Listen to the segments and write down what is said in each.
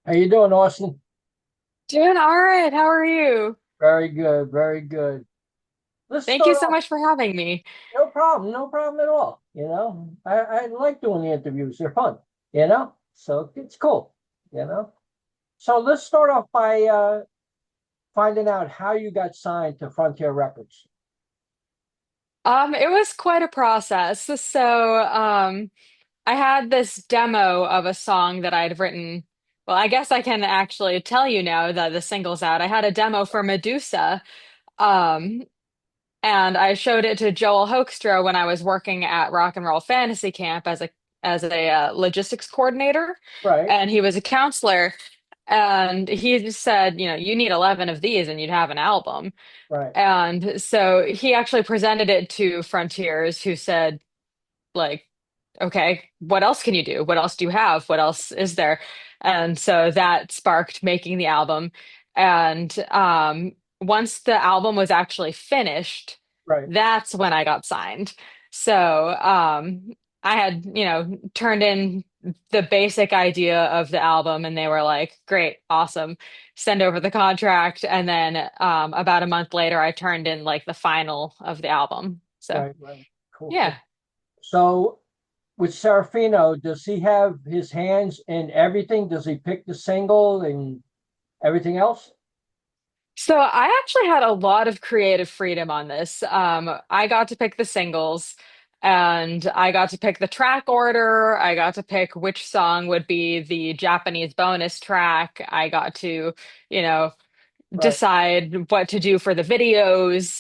How you doing, Austin? Doing all right. How are you? Very good, very good. Let's Thank you start so off. much for having me. No problem at all. I like doing the interviews. They're fun, so it's cool, you know. So let's start off by finding out how you got signed to Frontier Records. It was quite a process. I had this demo of a song that I'd written. Well, I guess I can actually tell you now that the single's out. I had a demo for Medusa, um, and I showed it to Joel Hoekstra when I was working at Rock and Roll Fantasy Camp as a logistics coordinator, Right, and he was a counselor. And he just said, you need 11 of these and you'd have an album. right, And so he actually presented it to Frontiers, who said, like, okay, what else can you do? What else do you have? What else is there? And so that sparked making the album. And once the album was actually finished, right, that's when I got signed. So I had, turned in the basic idea of the album, and they were like, great, awesome, send over the contract. And then about a month later, I turned in like the final of the album. So right. Cool, yeah. cool. So with Serafino, does he have his hands in everything? Does he pick the single and everything else? So I actually had a lot of creative freedom on this. I got to pick the singles and I got to pick the track order. I got to pick which song would be the Japanese bonus track. I got to, you know, Right, decide what to do for the videos.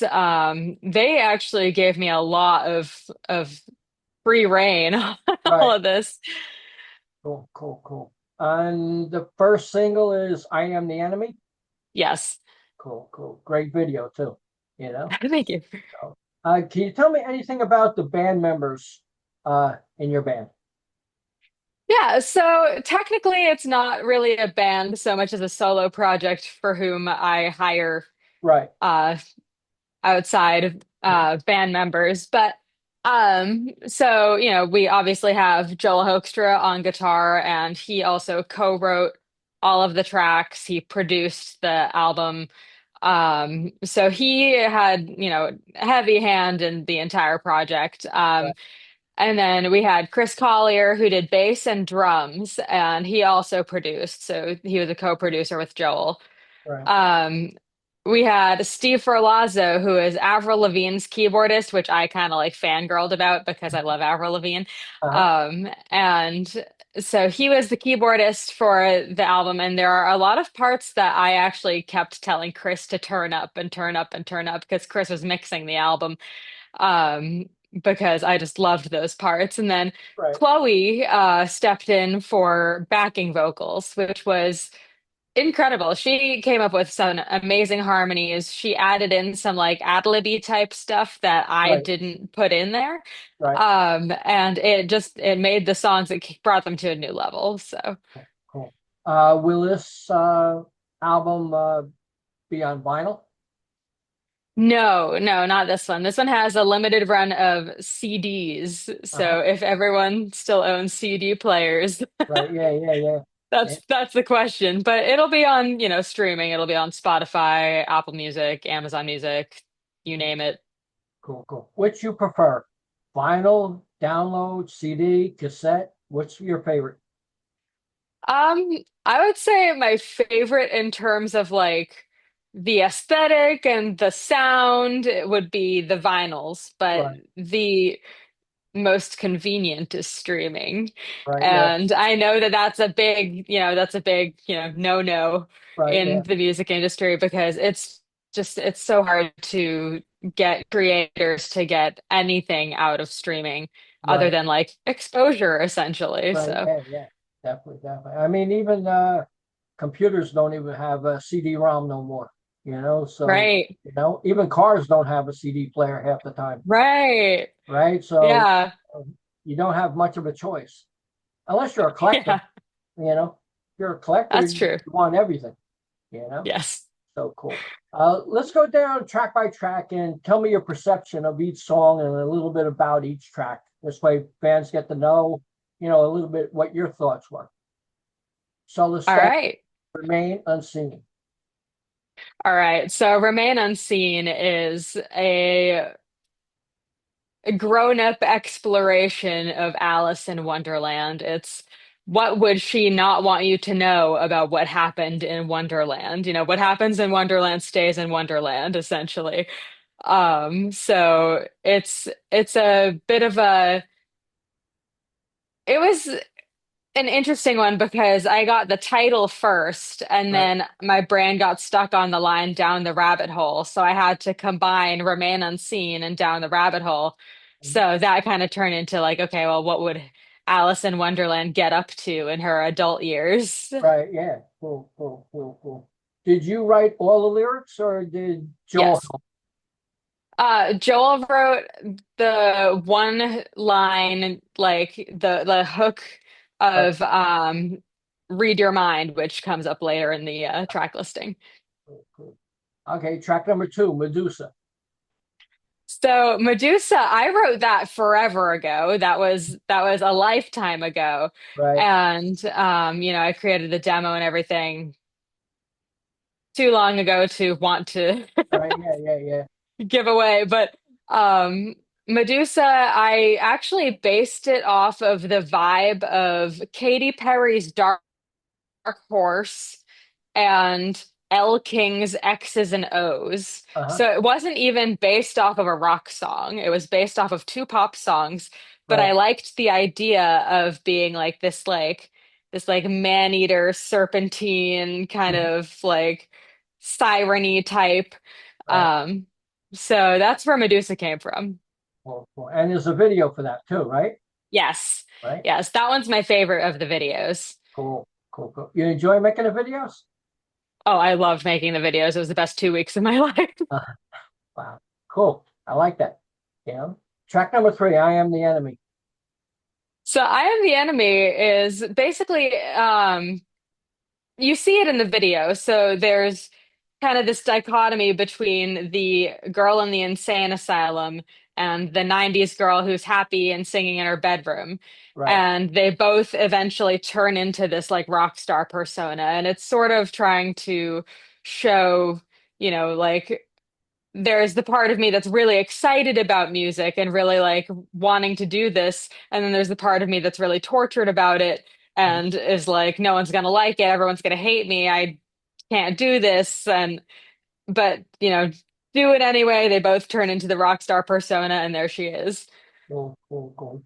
They actually gave me a lot of free reign on all right. of this. Cool, cool, cool. And the first single is I Am the Enemy. Yes. Cool, cool. Great video too, you know. Thank you. So, can you tell me anything about the band members in your band? Yeah, so technically it's not really a band so much as a solo project for whom I hire Right. uh outside band members. But so we obviously have Joel Hoekstra on guitar, and he also co-wrote all of the tracks. He produced the album. So he had, a heavy hand in the entire project. Right, And then we had Chris Collier, who did bass and drums, and he also produced. So he was a co-producer with Joel. right. Um, we had Steve Ferlazzo, who is Avril Lavigne's keyboardist, which I kind of like fangirled about because I love Avril Lavigne. Uh-huh. And so he was the keyboardist for the album, and there are a lot of parts that I actually kept telling Chris to turn up and turn up and turn up because Chris was mixing the album, um, because I just loved those parts. And then Right. Chloe stepped in for backing vocals, which was incredible. She came up with some amazing harmonies. She added in some like ad-libby type stuff that I Right. didn't put in there. Right. And it made the songs, it brought them to a new level. So Cool. Will this album be on vinyl? no, no, not this one. This one has a limited run of CDs. Uh-huh. So if everyone still owns CD players, Right. Yeah, yeah, yeah. Yeah. that's the question. But it'll be on, streaming. It'll be on Spotify, Apple Music, Amazon Music, you name it. Cool, cool. Which you prefer? Vinyl, download, CD, cassette? What's your favorite? Um, I would say my favorite in terms of like the aesthetic and the sound would be the vinyls, but Right. the most convenient is streaming. Right. Yeah. And I know that that's a big, no-no Right. in Yeah. the music industry because it's so hard to get creators to get anything out of streaming other Right. than like exposure essentially. Right. So, Yeah. Yeah. Definitely. Definitely. I mean, even computers don't even have a CD-ROM no more. So right. even cars don't have a CD player half the time. Right. Right. So Yeah. you don't have much of a choice unless you're a collector. Yeah. If you're a collector, That's you true. want everything. You know. Yes. So cool. Let's go down track by track and tell me your perception of each song and a little bit about each track. This way, fans get to know, a little bit what your thoughts were. So let's All start. right. Remain unseen. All right. So Remain Unseen is a grown-up exploration of Alice in Wonderland. It's what would she not want you to know about what happened in Wonderland? You know, what happens in Wonderland stays in Wonderland, essentially. So it's a bit of a it was an interesting one because I got the title first and Right. then my brain got stuck on the line down the rabbit hole. So I had to combine Remain Unseen and Down the Rabbit Hole. So that kind of turned into like, okay, well, what would Alice in Wonderland get up to in her adult years? Right. Yeah. Cool. Cool. Cool. Cool. Did you write all the lyrics or did Joel Yes. help? Joel wrote the one line, like the hook Right. of Read Your Mind, which comes up later in the track listing. Cool. Cool. Okay. Track number two, Medusa. So Medusa, I wrote that forever ago. That was a lifetime ago. Right. And I created the demo and everything too long ago to want to Right. Yeah. Yeah. Yeah. give away. But Medusa, I actually based it off of the vibe of Katy Perry's Dark Horse and Elle King's X's and O's. Uh-huh. So it wasn't even based off of a rock song. It was based off of two pop songs, but Right. I liked the idea of being like this man-eater serpentine kind Mhm. of like siren-y type. Right. Um so that's where Medusa came from. Cool. Cool. And there's a video for that too, right? Yes. Right. Yes, that one's my favorite of the videos. Cool. Cool. Cool. You enjoy making the videos? Oh, I loved making the videos. It was the best 2 weeks of my life. Wow. Cool. I like that. Yeah. Track number three, I am the enemy. So I Am the Enemy is basically you see it in the video. So there's kind of this dichotomy between the girl in the insane asylum and the 90s girl who's happy and singing in her bedroom. Right. And they both eventually turn into this like rock star persona. And it's sort of trying to show, like there's the part of me that's really excited about music and really like wanting to do this. And then there's the part of me that's really tortured about it Mhm. and is like, no one's gonna like it, everyone's gonna hate me, I can't do this. But do it anyway. They both turn into the rock star persona, and there she is. Cool, cool, cool.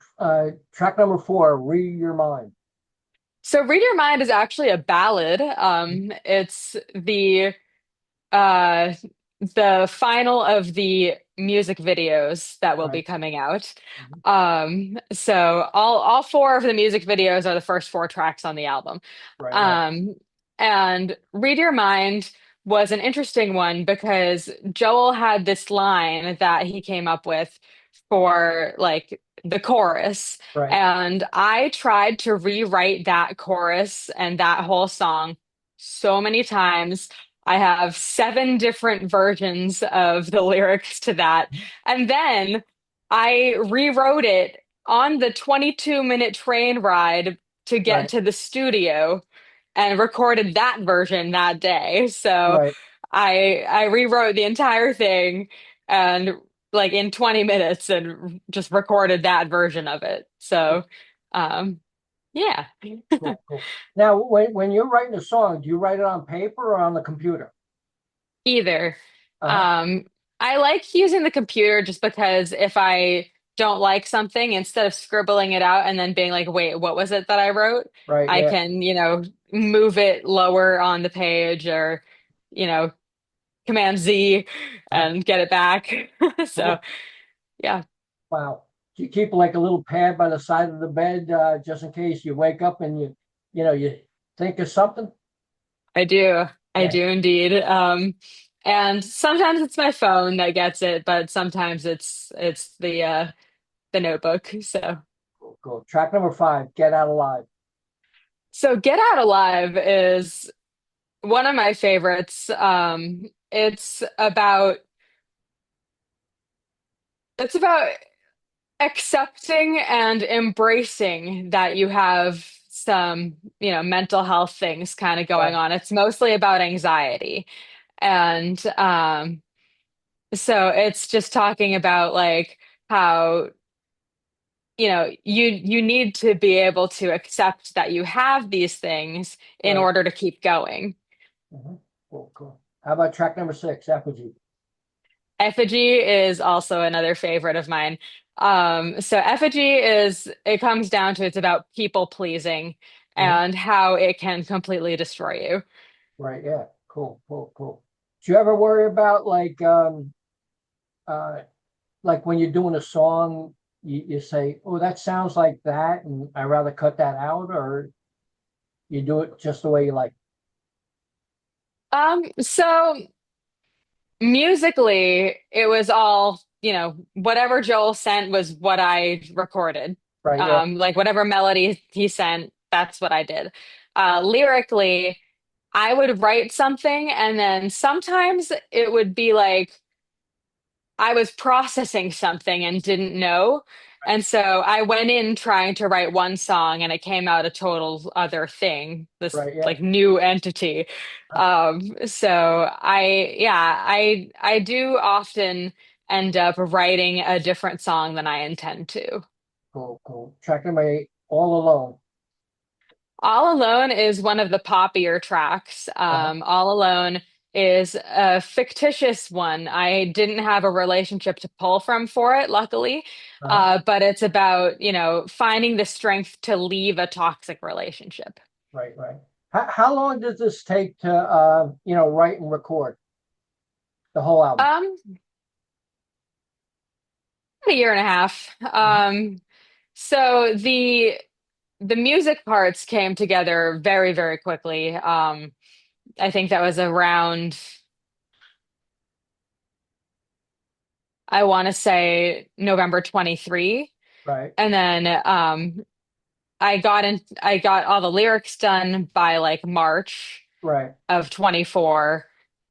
Track number four, read your mind. So Read Your Mind is actually a ballad. It's uh the final of the music videos that will Right. be coming out. Mhm. So all four of the music videos are the first four tracks on the album. Right, right. Um, and Read Your Mind was an interesting one because Joel had this line that he came up with for like the chorus. Right. And I tried to rewrite that chorus and that whole song so many times. I have seven different versions of the lyrics to that. And then I rewrote it on the 22-minute train ride to get Right. to the studio and recorded that version that day. So Right. I rewrote the entire thing and like in 20 minutes and just recorded that version of it. So um yeah. Cool, cool. Now, when you're writing a song, do you write it on paper or on the computer? Either. Uh-huh. Um, I like using the computer just because if I don't like something, instead of scribbling it out and then being like, wait, what was it that I wrote? Right, I yeah. can, move it lower on the page or, you know, Command Z Uh-huh. and get it back. So, Cool. yeah, Wow. Do you keep like a little pad by the side of the bed just in case you wake up and you think of something? I do. I Yeah. do indeed. And sometimes it's my phone that gets it, but sometimes it's the notebook. So. Cool, cool. Track number five, Get Out Alive. So Get Out Alive is one of my favorites. It's about accepting and embracing that you have some, mental health things kind of going Right. on. It's mostly about anxiety. And so it's just talking about like how, you need to be able to accept that you have these things in Right. order to keep going. Mhm. Cool, cool. How about track number six, Effigy? Effigy is also another favorite of mine. So Effigy it comes down to it's about people pleasing Mhm. and how it can completely destroy you. Right, yeah. Cool, cool, cool. Do you ever worry about uh like when you're doing a song, you say, oh, that sounds like that, and I'd rather cut that out, or you do it just the way you like? So musically, it was all, whatever Joel sent was what I recorded. Right, yeah, Like whatever melody he sent, that's what I did. Lyrically, I would write something and then sometimes it would be like I was processing something and didn't know. And so I went in trying to write one song and it came out a total other thing, this right, yeah. like new entity. So I do often end up writing a different song than I intend to. Cool, cool. Track number eight, All Alone. All Alone is one of the poppier tracks. Uh-huh, All Alone is a fictitious one. I didn't have a relationship to pull from for it, luckily. uh-huh. But it's about, finding the strength to leave a toxic relationship. Right, right. How long does this take to write and record the whole album? Um, a year and a half. Mhm. So the music parts came together very, very quickly. I think that was around, I want to say November 23. Right, And then I got all the lyrics done by like March right. of 24.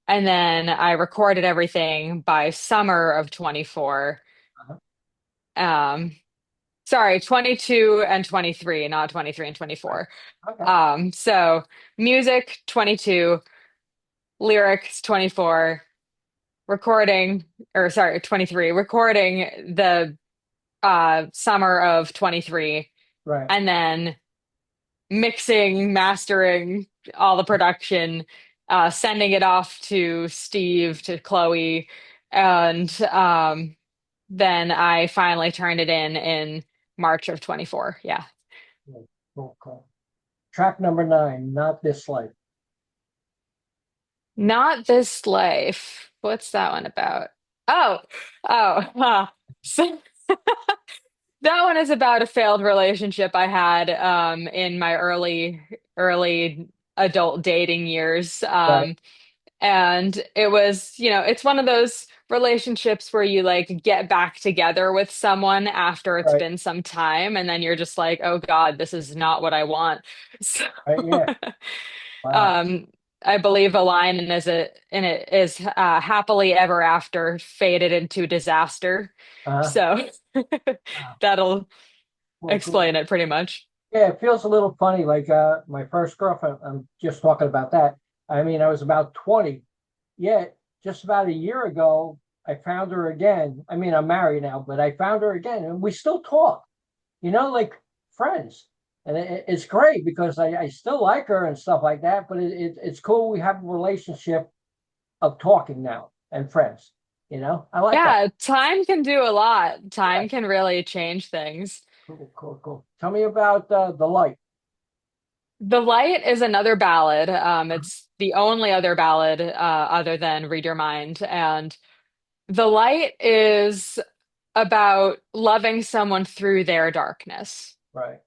And then I recorded everything by summer of 24. Uh-huh. Um, sorry, 22 and 23, not 23 and Right. 24. Okay. So music 22, lyrics 24, recording, or sorry, 23, recording the summer of 23, Right. and then mixing, mastering all the production, sending it off to Steve, to Chloe, and then I finally turned it in March of 24. Yeah. Yeah. Cool, cool. Track number nine, Not This Life. Not This Life. What's that one about? Oh, huh. So that one is about a failed relationship I had in my early adult dating years. Right, And it was, it's one of those relationships where you like get back together with someone after it's right, been some time, and then you're just like, oh God, this is not what I want. So, right. Yeah. Wow. um, I believe a line in it is happily ever after faded into disaster. Uh-huh. So Wow. that'll Cool, cool. explain it pretty much. Yeah, it feels a little funny. Like my first girlfriend, I'm just talking about that. I mean, I was about 20. Yet, just about a year ago, I found her again. I mean, I'm married now, but I found her again, and we still talk, like friends. And it's great because I still like her and stuff like that, but it's cool. We have a relationship of talking now and friends. I like that. Yeah, time can do a lot. Yeah. Time can really change things. Cool, cool, cool. Tell me about the light. The Light is another ballad. It's the only other ballad other than Read Your Mind. And The Light is about loving someone through their darkness. Right.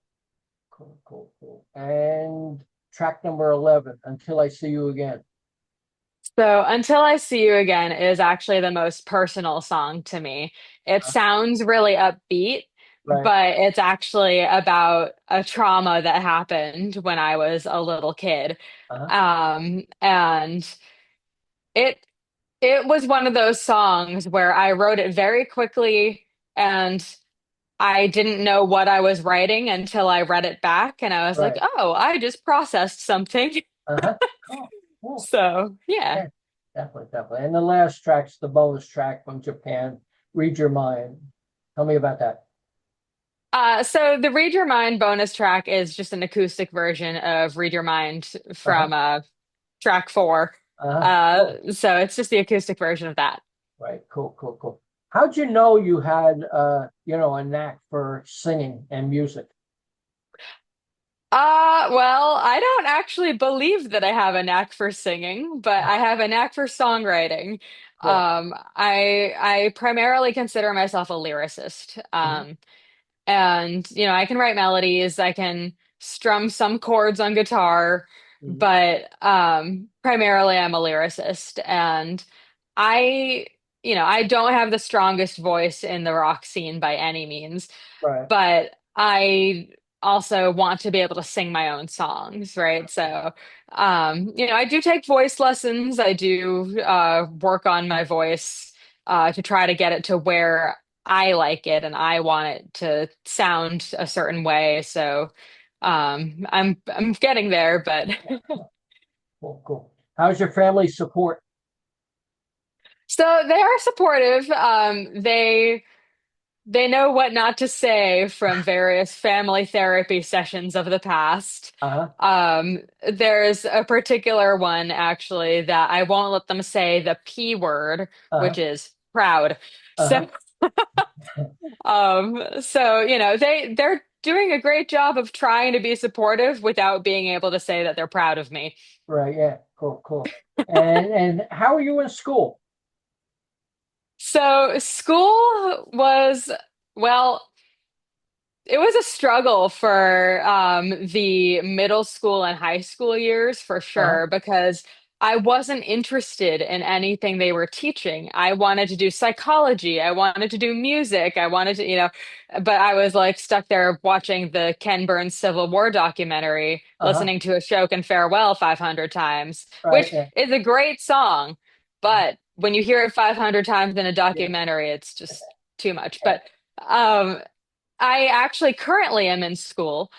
Cool, cool, cool. And track number 11, Until I See You Again. So Until I See You Again is actually the most personal song to me. It Uh, sounds really upbeat, right. but it's actually about a trauma that happened when I was a little kid. Uh-huh. And it it was one of those songs where I wrote it very quickly and I didn't know what I was writing until I read it back, and I was like, Right. oh, I just processed something. Uh-huh. Cool. Cool. So, yeah. Yeah, definitely, definitely. And the last track's the bonus track from Japan, Read Your Mind. Tell me about that. So the Read Your Mind bonus track is just an acoustic version of Read Your Mind Uh-huh. from track four. Uh-huh. Cool. So it's just the acoustic version of that. Right. Cool, cool, cool. How'd you know you had a knack for singing and music? Well, I don't actually believe that I have a knack for singing, but I have a knack for songwriting. Cool. I primarily consider myself a lyricist. Hmm. And I can write melodies, I can strum some chords on guitar, Hmm. but primarily I'm a lyricist. And I, I don't have the strongest voice in the rock scene by any means, Right. but I also want to be able to sing my own songs, right? So, I do take voice lessons. I do work on my voice to try to get it to where I like it and I want it to sound a certain way. So, I'm getting there, but Cool, cool. How's your family support? so they are supportive. They know what not to say from various family therapy sessions of the past. Uh-huh. There's a particular one actually that I won't let them say the P word, which Uh-huh. is proud. Uh-huh. So, they're doing a great job of trying to be supportive without being able to say that they're proud of me. Right, yeah. Cool, cool. And how are you in school? So school was, well, it was a struggle for the middle school and high school years for Uh-huh. sure, because I wasn't interested in anything they were teaching. I wanted to do psychology. I wanted to do music. I wanted to, but I was like stuck there watching the Ken Burns Civil War documentary, Uh-huh. listening to A Shoke and Farewell 500 times, Right, which yeah. is a great song. Uh-huh. But when you hear it 500 times in a Yeah, documentary, it's just too much. yeah. Um, I actually currently am in school.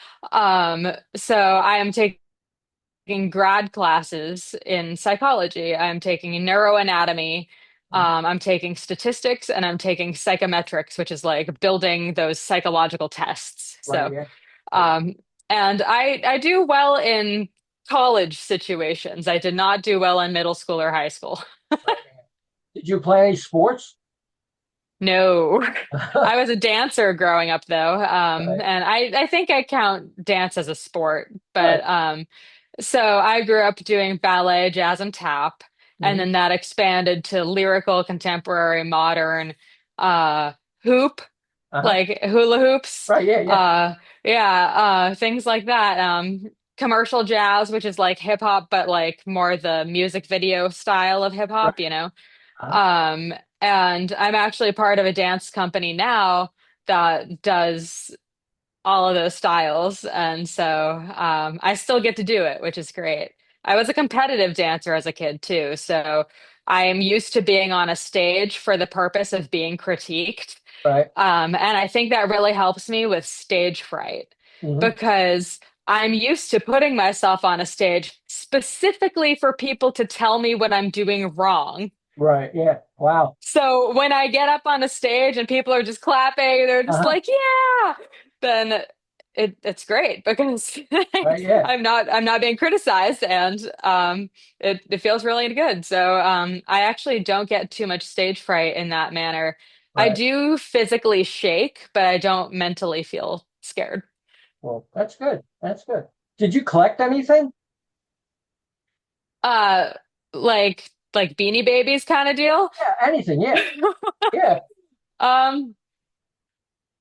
So I am taking grad classes in psychology. I'm taking neuroanatomy. Mhm. I'm taking statistics and I'm taking psychometrics, which is like building those psychological tests. Right, So, yeah. Cool. um, and I do well in college situations. I did not do well in middle school or high school. Right, yeah. Did you play any sports? No, I was a dancer growing up though. Right, And I think I count dance as a sport, right. but so I grew up doing ballet, jazz, and tap, and Hmm. then that expanded to lyrical, contemporary, modern, uh, hoop, Uh-huh. like hula hoops, Right, yeah, yeah. uh, yeah, things like that. Commercial jazz, which is like hip hop, but like more the music video style of hip Right. hop. Uh-huh. Um, and I'm actually part of a dance company now that does all of those styles. And so I still get to do it, which is great. I was a competitive dancer as a kid too. So I am used to being on a stage for the purpose of being critiqued. Right. And I think that really helps me with stage fright Hmm. because I'm used to putting myself on a stage specifically for people to tell me what I'm doing wrong. Right, yeah. Wow. So when I get up on a stage and people are just clapping, they're just Uh-huh. like, "Yeah," then it's great because Right, yeah. I'm not being criticized, and it feels really good. So I actually don't get too much stage fright in that manner. I Right. do physically shake, but I don't mentally feel scared. Well, that's good. That's good. Did you collect anything? Uh, like Beanie Babies kind of deal. Yeah, anything. Yeah. Yeah. Um.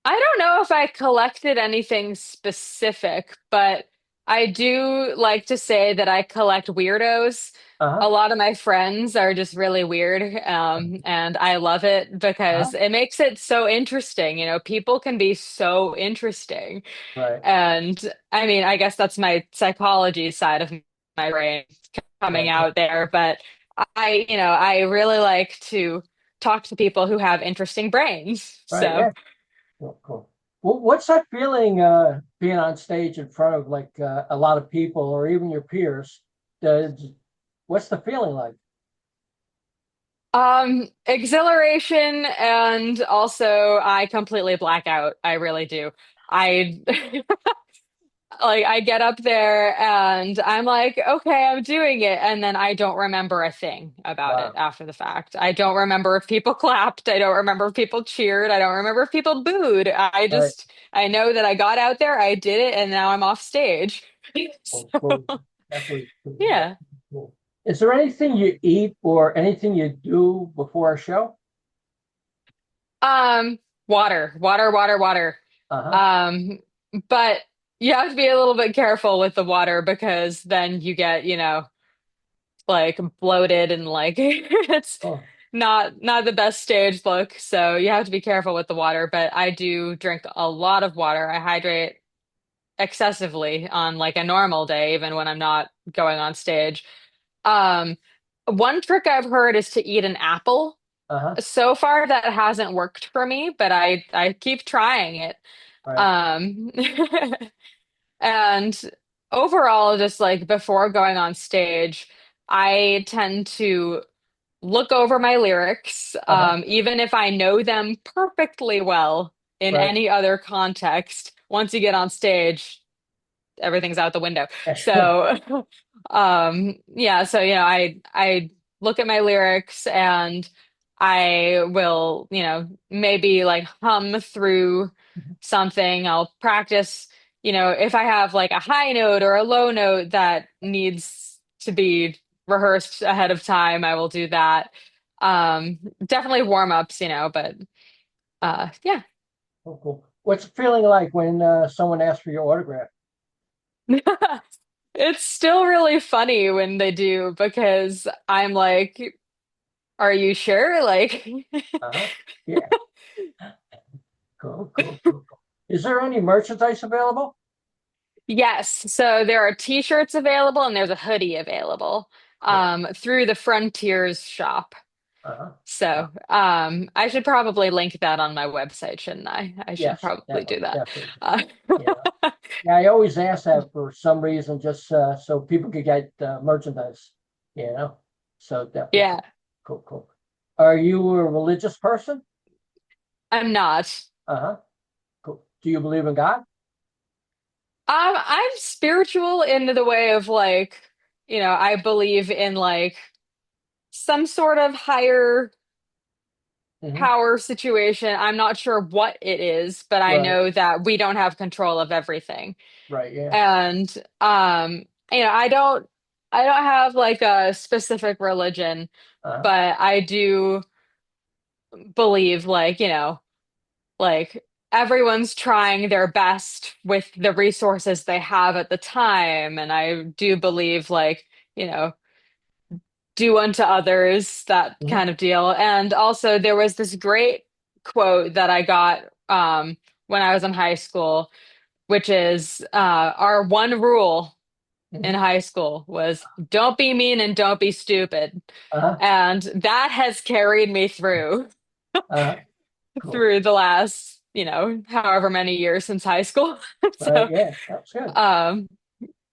I don't know if I collected anything specific, but I do like to say that I collect weirdos. A Uh-huh. lot of my friends are just really weird, and I love it Uh-huh. because it makes it so interesting. People can be so interesting. Right. And I mean, I guess that's my psychology side of my brain coming Right. Yeah. out there, but I really like to talk to people who have interesting brains. Right. So. Yeah. Cool. Cool. What's that feeling being on stage in front of like a lot of people or even your peers? Does, what's the feeling like? Exhilaration and also I completely black out. I really do. I like I get up there and I'm like, okay, I'm doing it, and then I don't remember a thing about it Wow. after the fact. I don't remember if people clapped. I don't remember if people cheered. I don't remember if people booed. Right. I know that I got out there, I did it, and now I'm off stage. Cool, So, cool. Definitely. yeah. Cool. Is there anything you eat or anything you do before a show? Um, water. Uh-huh. Um, but you have to be a little bit careful with the water because then you get, like bloated and like it's Oh, not the best stage look. So you have to be careful with the water. But I do drink a lot of water. I hydrate excessively on like a normal day, even when I'm not going on stage. Um, one trick I've heard is to eat an apple. uh-huh. So far, that hasn't worked for me, but I keep trying it. Right. Um, and overall, just like before going on stage, I tend to look over my lyrics, Uh-huh. even if I know them perfectly well in Right. any other context. Once you get on stage, everything's out the window. So, yeah, so I look at my lyrics and I will, maybe like hum through something. I'll practice, if I have like a high note or a low note that needs to be rehearsed ahead of time, I will do that. Definitely warm-ups, but yeah. Cool, cool. What's it feeling like when someone asks for your autograph? It's still really funny when they do because I'm like, are you sure? Like, Uh-huh. Yeah. Cool, cool, cool, cool. Is there any merchandise available? yes. So there are t-shirts available and there's a hoodie available Cool. through the Frontiers shop. Uh-huh. Uh, So I should probably link that on my website, shouldn't I? I should yes, probably do definitely, that. definitely. Uh, Yeah. Yeah, I always ask that for some reason, just so people could get merchandise, you know? So definitely yeah, cool, cool, cool. Are you a religious person? I'm not. Uh-huh. Cool. Do you believe in God? I'm spiritual in the way of like, I believe in like some sort of higher Hmm. power situation. I'm not sure what it is, but I Right, know that we don't have control of everything. right, yeah. And I don't have like a specific religion, Uh-huh. but I do believe like, like everyone's trying their best with the resources they have at the time. And I do believe like, you know, do unto others, that Hmm. kind of deal. And also, there was this great quote that I got when I was in high school, which is our one rule in Hmm. high school was don't be mean and don't be stupid. Uh-huh. And that has carried me Uh-huh. Cool. through the last, however many years since high school. Right, So, yeah, that's good. um,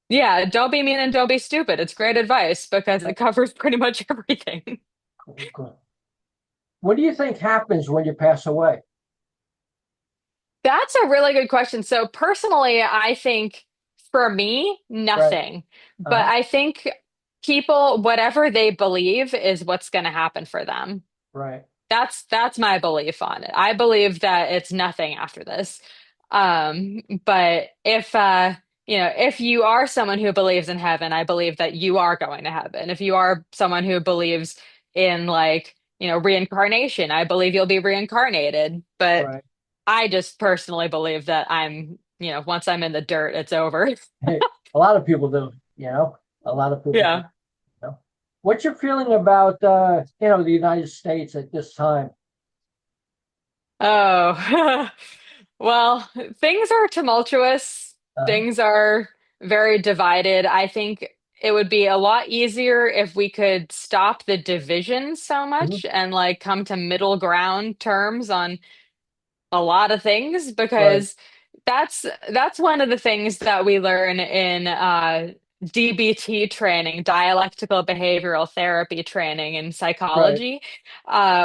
yeah, don't be mean and don't be stupid. It's great advice because Yeah, it covers pretty much everything. cool, cool. What do you think happens when you pass away? That's a really good question. So personally, I think for me, Right. nothing. But Uh-huh. I think people, whatever they believe is what's going to happen for them. Right. That's my belief on it. I believe that it's nothing after this. But if you are someone who believes in heaven, I believe that you are going to heaven. If you are someone who believes in like, reincarnation, I believe you'll be reincarnated. But Right. I just personally believe that once I'm in the dirt, it's over. A lot of people do, you know. A lot of people do, Yeah. you know. What's your feeling about the United States at this time? Oh, well, things are tumultuous. Uh, Things are very divided. I think it would be a lot easier if we could stop the division so mhm. much and like come to middle ground terms on a lot of things Right, because that's one of the things that we learn in DBT training, dialectical behavioral therapy training in right, psychology,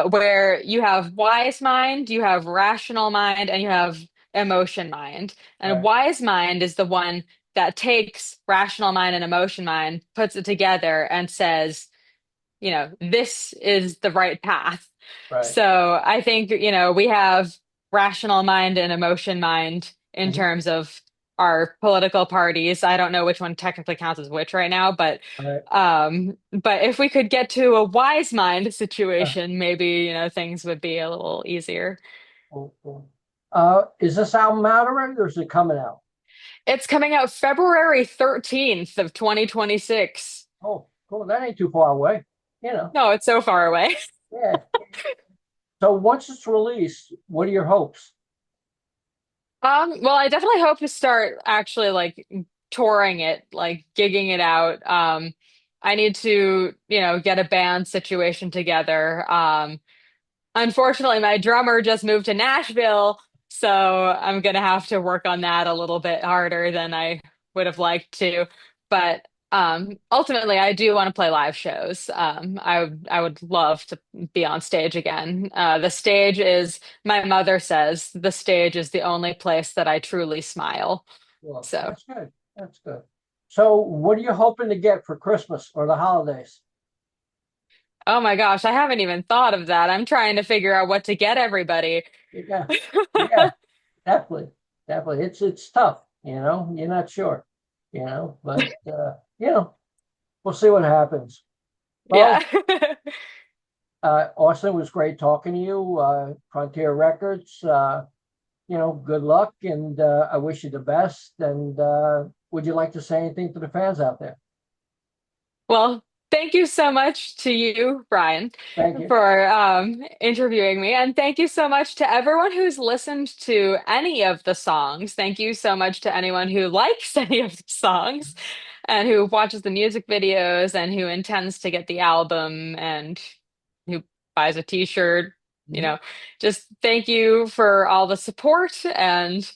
where you have wise mind, you have rational mind, and you have emotion mind. And right, wise mind is the one that takes rational mind and emotion mind, puts it together, and says, this is the right path. right. So I think, we have rational mind and emotion mind in Mhm. terms of our political parties. I don't know which one technically counts as which right now, Right. but if we could get to a wise mind Yeah. situation, maybe, things would be a little easier. Cool, cool. Is this album out already or is it coming out? It's coming out February 13th of 2026. Oh, cool. That ain't too far away. You know, No, it's so far away. yeah. So once it's released, what are your hopes? Well, I definitely hope to start actually like touring it, like gigging it out. I need to, get a band situation together. Unfortunately, my drummer just moved to Nashville, so I'm gonna have to work on that a little bit harder than I would have liked to. But ultimately, I do want to play live shows. I would love to be on stage again. The stage is, my mother says, the stage is the only place that I truly smile. Well, So, that's good. That's good. So what are you hoping to get for Christmas or the holidays? oh my gosh, I haven't even thought of that. I'm trying to figure out what to get everybody. Yeah, yeah, definitely, definitely. It's tough, you know. You're not sure, you know, but we'll see what happens. Yeah. Well, Austin, was great talking to you. Frontier Records, good luck, and I wish you the best. And would you like to say anything to the fans out there? Well, thank you so much to you, Brian, Thank you. for interviewing me. And thank you so much to everyone who's listened to any of the songs. Thank you so much to anyone who likes any of the songs and who watches the music videos and who intends to get the album and who buys a t-shirt. You Mhm. know, just thank you for all the support and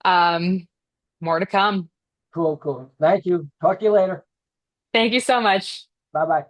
um, more to come. Cool, cool. Thank you. Talk to you later. Thank you so much. Bye bye.